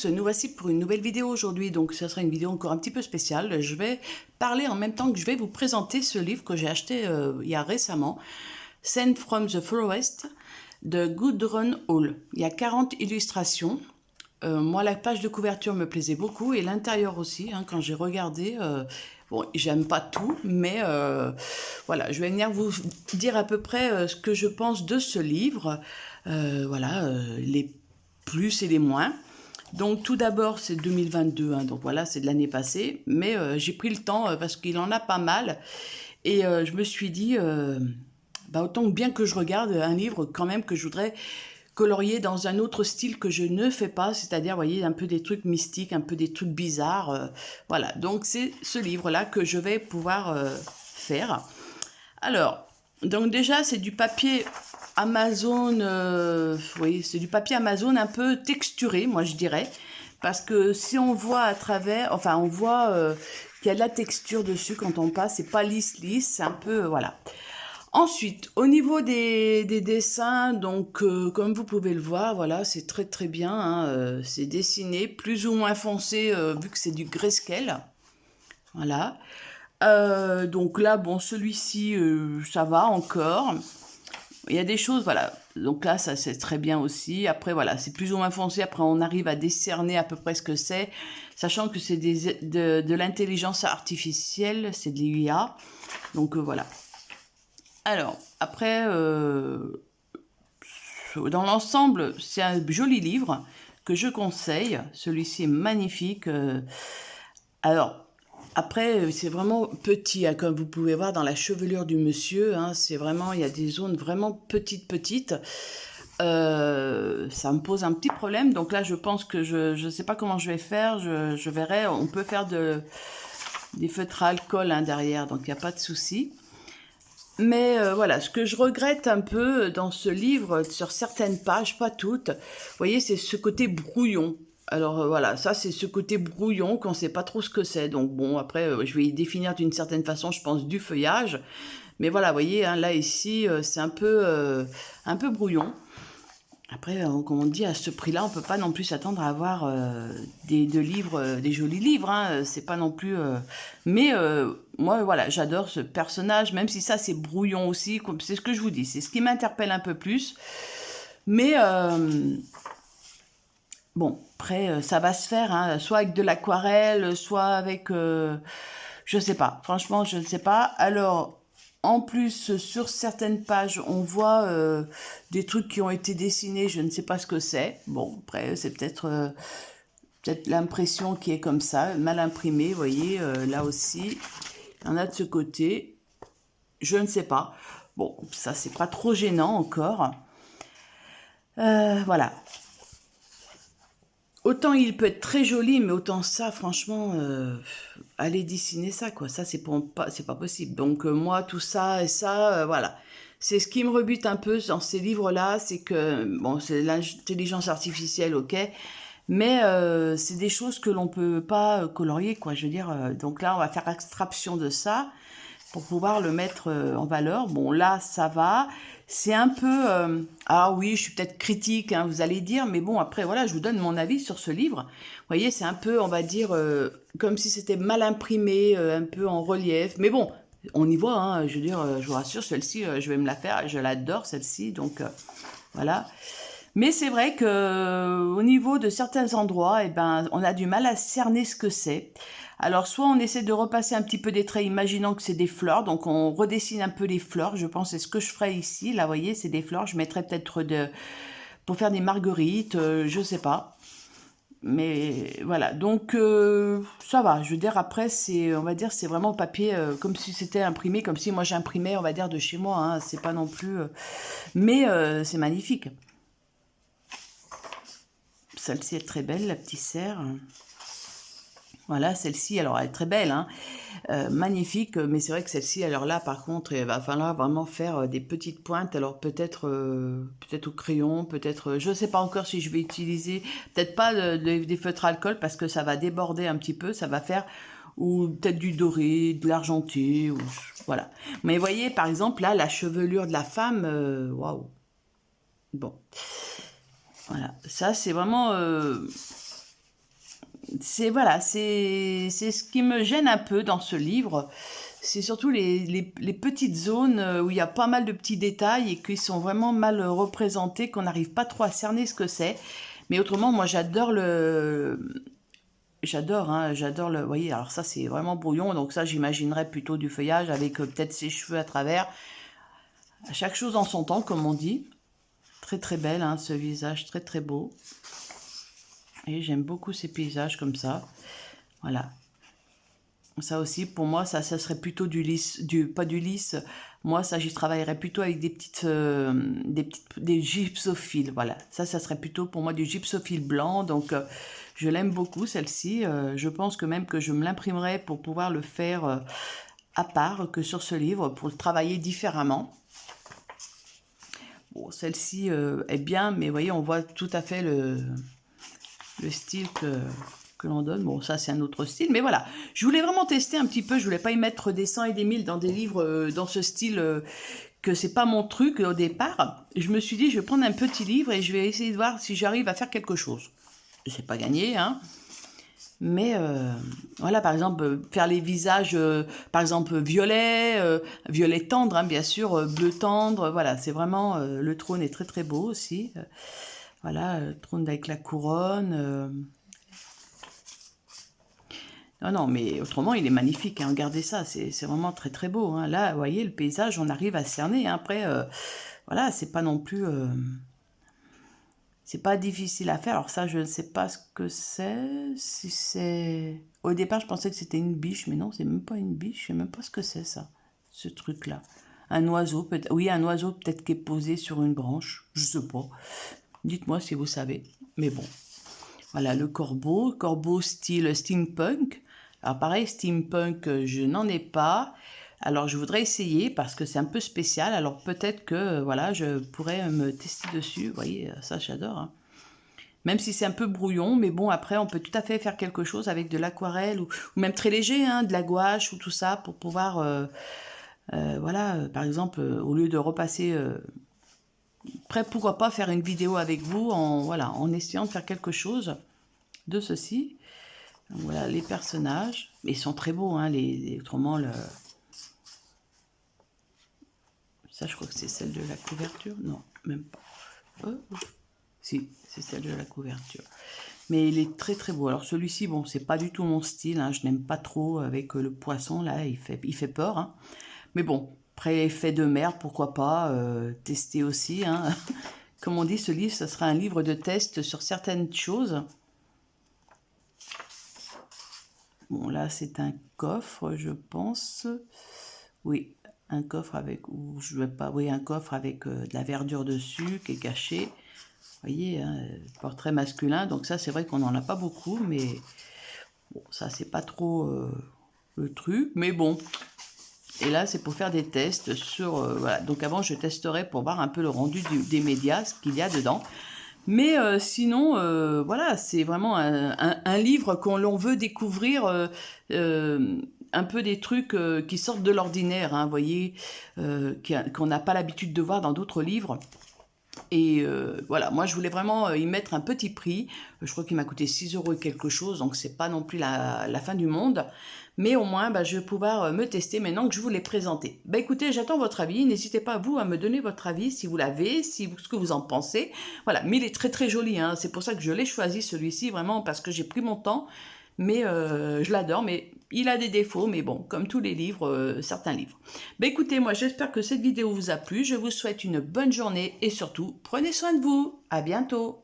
Nous voici pour une nouvelle vidéo aujourd'hui, donc ça sera une vidéo encore un petit peu spéciale. Je vais parler en même temps que je vais vous présenter ce livre que j'ai acheté il y a récemment, Scent from the Forest de Gudrun Hall. Il y a 40 illustrations. Moi, la page de couverture me plaisait beaucoup et l'intérieur aussi, hein, quand j'ai regardé. Bon, j'aime pas tout, mais voilà, je vais venir vous dire à peu près ce que je pense de ce livre. Voilà, les plus et les moins. Donc tout d'abord c'est 2022, hein, donc voilà c'est de l'année passée, mais j'ai pris le temps parce qu'il en a pas mal et je me suis dit bah, autant que bien que je regarde un livre quand même que je voudrais colorier dans un autre style que je ne fais pas, c'est-à-dire vous voyez un peu des trucs mystiques, un peu des trucs bizarres, voilà, donc c'est ce livre-là que je vais pouvoir faire. Alors, donc déjà c'est du papier Amazon, oui, c'est du papier Amazon un peu texturé, moi je dirais, parce que si on voit à travers, enfin on voit qu'il y a de la texture dessus quand on passe, c'est pas lisse, c'est un peu, voilà. Ensuite, au niveau des dessins, donc comme vous pouvez le voir, voilà, c'est très très bien, hein, c'est dessiné plus ou moins foncé vu que c'est du grayscale, voilà. Donc là, bon, celui-ci, ça va encore. Il y a des choses, voilà. Donc là, ça c'est très bien aussi. Après, voilà, c'est plus ou moins foncé. Après, on arrive à décerner à peu près ce que c'est, sachant que c'est de l'intelligence artificielle, c'est de l'IA. Donc voilà. Alors, après, dans l'ensemble, c'est un joli livre que je conseille. Celui-ci est magnifique. Alors, après, c'est vraiment petit, hein, comme vous pouvez voir dans la chevelure du monsieur, hein, c'est vraiment, il y a des zones vraiment petites. Ça me pose un petit problème, donc là, je pense que je sais pas comment je vais faire, je verrai, on peut faire des feutres à alcool hein, derrière, donc il n'y a pas de souci. Mais voilà, ce que je regrette un peu dans ce livre, sur certaines pages, pas toutes, vous voyez, c'est ce côté brouillon. Alors voilà, ça c'est ce côté brouillon qu'on ne sait pas trop ce que c'est. Donc bon, après, je vais y définir d'une certaine façon, je pense, du feuillage. Mais voilà, vous voyez, hein, là ici, c'est un peu brouillon. Après, comme on dit, à ce prix-là, on peut pas non plus s'attendre à avoir des livres, des jolis livres. Hein, c'est pas non plus. Mais moi, voilà, j'adore ce personnage, même si ça c'est brouillon aussi. C'est ce que je vous dis, c'est ce qui m'interpelle un peu plus. Mais bon, après, ça va se faire, hein, soit avec de l'aquarelle, soit avec, je sais pas. Franchement, je ne sais pas. Alors. En plus, sur certaines pages, on voit des trucs qui ont été dessinés, je ne sais pas ce que c'est. Bon, après, c'est peut-être l'impression qui est comme ça, mal imprimée, vous voyez, là aussi. Il y en a de ce côté, je ne sais pas. Bon, ça, c'est pas trop gênant encore. Voilà. Autant il peut être très joli, mais autant ça, franchement, aller dessiner ça, quoi. Ça, c'est pas possible. Donc, moi, tout ça et ça, voilà. C'est ce qui me rebute un peu dans ces livres-là, c'est que, bon, c'est l'intelligence artificielle, ok, mais c'est des choses que l'on peut pas colorier, quoi. Je veux dire, donc là, on va faire abstraction de ça pour pouvoir le mettre en valeur. Bon, là, ça va. C'est un peu... ah oui, je suis peut-être critique, hein, vous allez dire, mais bon, après, voilà, je vous donne mon avis sur ce livre. Vous voyez, c'est un peu, on va dire, comme si c'était mal imprimé, un peu en relief. Mais bon, on y voit, hein, je veux dire, je vous rassure, celle-ci, je vais me la faire, je l'adore, celle-ci, donc voilà. Mais c'est vrai que au niveau de certains endroits, eh ben, on a du mal à cerner ce que c'est. Alors, soit on essaie de repasser un petit peu des traits, imaginant que c'est des fleurs, donc on redessine un peu les fleurs. Je pense c'est ce que je ferai ici. Là, vous voyez, c'est des fleurs. Je mettrai peut-être pour faire des marguerites, je sais pas. Mais voilà, donc ça va. Je veux dire, après, on va dire, c'est vraiment papier comme si c'était imprimé, comme si moi j'imprimais, on va dire, de chez moi. Hein. C'est pas non plus, mais c'est magnifique. Celle-ci est très belle, la petite serre. Voilà, celle-ci, alors elle est très belle, hein, magnifique, mais c'est vrai que celle-ci, alors là, par contre, il va falloir vraiment faire des petites pointes, alors peut-être au crayon, peut-être, je ne sais pas encore si je vais utiliser, peut-être pas des feutres alcool, parce que ça va déborder un petit peu, ça va faire, ou peut-être du doré, de l'argenté, ou voilà. Mais vous voyez, par exemple, là, la chevelure de la femme, waouh, bon, voilà, ça c'est vraiment... voilà, c'est ce qui me gêne un peu dans ce livre. C'est surtout les petites zones où il y a pas mal de petits détails et qui sont vraiment mal représentés, qu'on n'arrive pas trop à cerner ce que c'est. Mais autrement, moi j'adore j'adore le... Vous voyez, alors ça c'est vraiment brouillon, donc ça j'imaginerais plutôt du feuillage avec peut-être ses cheveux à travers. À chaque chose en son temps, comme on dit. Très très belle, hein, ce visage, très très beau. Et j'aime beaucoup ces paysages comme ça. Voilà. Ça aussi, pour moi, ça serait plutôt du lisse, pas du lisse. Moi, ça, j'y travaillerais plutôt avec des gypsophiles. Voilà. Ça serait plutôt pour moi du gypsophile blanc. Donc, je l'aime beaucoup, celle-ci. Je pense que même que je me l'imprimerai pour pouvoir le faire à part que sur ce livre, pour le travailler différemment. Bon, celle-ci est bien, mais vous voyez, on voit tout à fait le style que l'on donne. Bon, ça, c'est un autre style. Mais voilà, je voulais vraiment tester un petit peu. Je voulais pas y mettre des 100 et des 1000 dans des livres dans ce style que c'est pas mon truc au départ. Je me suis dit, je vais prendre un petit livre et je vais essayer de voir si j'arrive à faire quelque chose. C'est pas gagné, hein. Mais voilà, par exemple, faire les visages, par exemple, violet, violet tendre, hein, bien sûr, bleu tendre. Voilà, c'est vraiment... le trône est très très beau aussi. Voilà, le trône avec la couronne. Non, non, mais autrement, il est magnifique. Hein, regardez ça, c'est vraiment très très beau. Hein. Là, vous voyez, le paysage, on arrive à cerner. Hein. Après, voilà, c'est pas non plus... c'est pas difficile à faire. Alors ça, je ne sais pas ce que c'est. Si c'est... Au départ, je pensais que c'était une biche, mais non, c'est même pas une biche. Je sais même pas ce que c'est, ça, ce truc-là. Un oiseau, peut-être. Oui, un oiseau, peut-être qui est posé sur une branche. Je sais pas. Dites-moi si vous savez. Mais bon. Voilà, le corbeau. Corbeau style steampunk. Alors pareil, steampunk, je n'en ai pas. Alors je voudrais essayer parce que c'est un peu spécial. Alors peut-être que voilà, je pourrais me tester dessus. Vous voyez, ça j'adore. Hein. Même si c'est un peu brouillon, mais bon, après on peut tout à fait faire quelque chose avec de l'aquarelle ou même très léger, hein, de la gouache ou tout ça pour pouvoir, voilà, par exemple, au lieu de repasser... après, pourquoi pas faire une vidéo avec vous voilà, en essayant de faire quelque chose de ceci. Donc, voilà, les personnages. Ils sont très beaux, hein, autrement, ça, je crois que c'est celle de la couverture. Non, même pas. Si, c'est celle de la couverture. Mais il est très très beau. Alors celui-ci, bon, c'est pas du tout mon style. Hein, je n'aime pas trop avec le poisson, là, il fait peur. Hein. Mais bon, après, effet de mer, pourquoi pas tester aussi. Hein. Comme on dit, ce livre, ça sera un livre de test sur certaines choses. Bon, là, c'est un coffre, je pense. Oui, un coffre avec... Ou je vais pas... Oui, un coffre avec de la verdure dessus, qui est caché. Vous voyez, hein, portrait masculin. Donc ça, c'est vrai qu'on n'en a pas beaucoup, mais... Bon, ça, c'est pas trop le truc. Mais bon... Et là, c'est pour faire des tests sur... voilà. Donc avant, je testerai pour voir un peu le rendu des médias, ce qu'il y a dedans. Mais sinon, voilà, c'est vraiment un livre qu'on veut découvrir un peu des trucs qui sortent de l'ordinaire, hein, vous voyez, qu'on n'a pas l'habitude de voir dans d'autres livres. Et voilà, moi je voulais vraiment y mettre un petit prix. Je crois qu'il m'a coûté 6 € et quelque chose, donc c'est pas non plus la fin du monde. Mais au moins, bah, je vais pouvoir me tester maintenant que je vous l'ai présenté. Bah écoutez, j'attends votre avis. N'hésitez pas, vous, à me donner votre avis, si vous l'avez, ce que vous en pensez. Voilà, mais il est très très joli. Hein. C'est pour ça que je l'ai choisi, celui-ci, vraiment, parce que j'ai pris mon temps. Mais je l'adore, mais il a des défauts, mais bon, comme tous les livres, certains livres. Bah écoutez, moi j'espère que cette vidéo vous a plu. Je vous souhaite une bonne journée et surtout, prenez soin de vous. À bientôt.